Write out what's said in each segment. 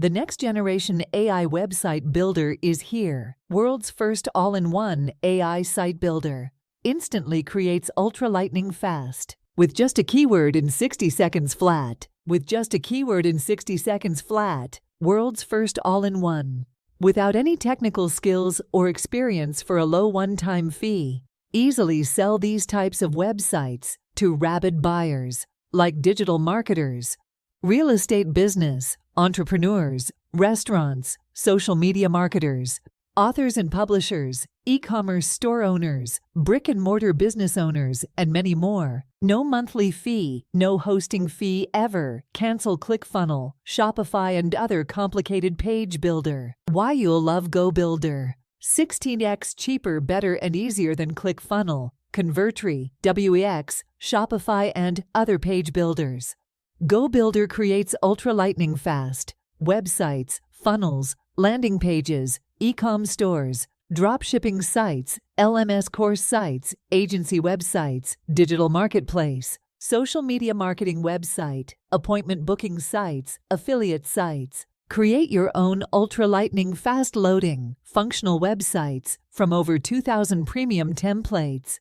The next generation AI website builder is here. World's first all-in-one AI site builder. Instantly creates ultra lightning fast. With just a keyword in 60 seconds flat. With just a keyword in 60 seconds flat. World's first all-in-one. Without any technical skills or experience for a low one-time fee. Easily sell these types of websites to rabid buyers, like digital marketers, real estate business, entrepreneurs, restaurants, social media marketers, authors and publishers, e-commerce store owners, brick-and-mortar business owners, and many more. No monthly fee, no hosting fee ever. Cancel ClickFunnels, Shopify, and other complicated page builder. Why you'll love GoBuildr. 16x cheaper, better, and easier than ClickFunnels, Convertri, WEX, Shopify, and other page builders. GoBuildr creates ultra lightning fast websites, funnels, landing pages, e-com stores, dropshipping sites, LMS course sites, agency websites, digital marketplace, social media marketing website, appointment booking sites, affiliate sites. Create your own ultra lightning fast loading, functional websites from over 2,000 premium templates.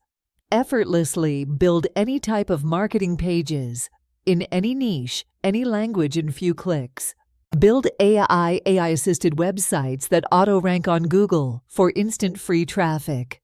Effortlessly build any type of marketing pages in any niche, any language in few clicks. Build AI-assisted websites that auto-rank on Google for instant free traffic.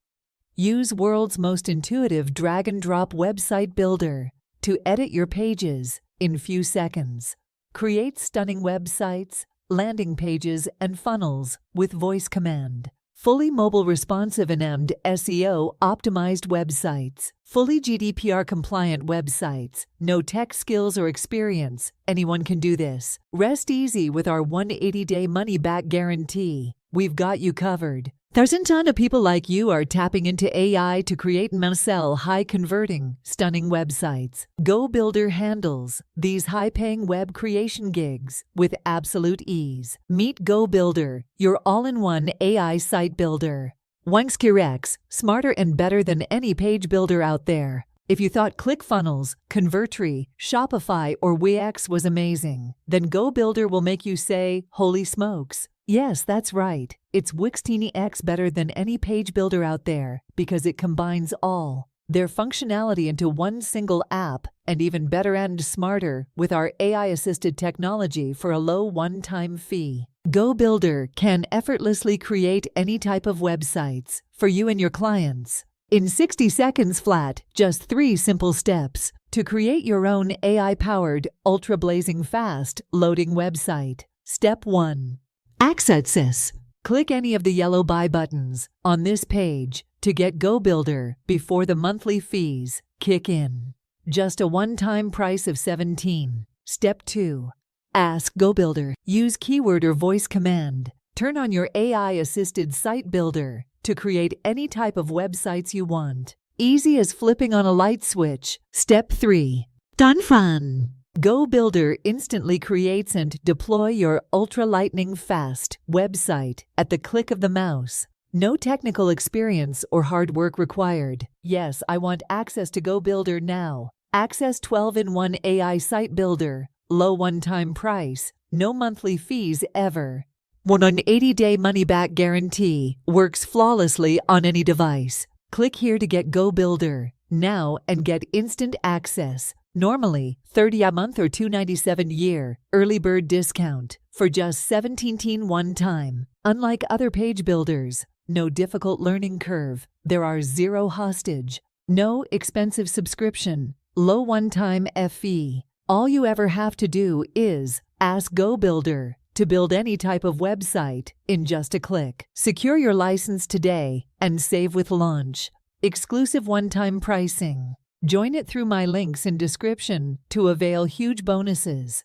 Use world's most intuitive drag-and-drop website builder to edit your pages in few seconds. Create stunning websites, landing pages, and funnels with voice command. Fully mobile responsive and SEO optimized websites. Fully GDPR compliant websites. No tech skills or experience. Anyone can do this. Rest easy with our 180-day money-back guarantee. We've got you covered. There's a ton of people like you are tapping into AI to create and sell high-converting, stunning websites. GoBuildr handles these high-paying web creation gigs with absolute ease. Meet GoBuildr, your all-in-one AI site builder. Once smarter and better than any page builder out there. If you thought ClickFunnels, Convertri, Shopify, or WEX was amazing, then GoBuildr will make you say, "Holy smokes." Yes, that's right. It's Wixtini-X better than any page builder out there because it combines all their functionality into one single app, and even better and smarter with our AI-assisted technology for a low one-time fee. GoBuildr can effortlessly create any type of websites for you and your clients. In 60 seconds flat, just 3 simple steps to create your own AI-powered, ultra-blazing fast loading website. Step 1. Access. Click any of the yellow buy buttons on this page to get GoBuildr before the monthly fees kick in. Just a one-time price of $17. Step 2. Ask GoBuildr. Use keyword or voice command. Turn on your AI-assisted site builder to create any type of websites you want. Easy as flipping on a light switch. Step 3. Done fun. GoBuildr instantly creates and deploy your ultra lightning fast website at the click of the mouse. No technical experience or hard work required. Yes, I want access to GoBuildr now. Access 12-in-1 AI site builder. Low one-time price. No monthly fees ever. 180-day money-back guarantee. Works flawlessly on any device. Click here to get GoBuildr now and get instant access. Normally, $30 a month or $297 a year. Early bird discount for just $17 one time. Unlike other page builders, no difficult learning curve. There are 0 hostage. No expensive subscription. Low one-time fee. All you ever have to do is ask GoBuildr to build any type of website in just a click. Secure your license today and save with launch. Exclusive one-time pricing. Join it through my links in description to avail huge bonuses.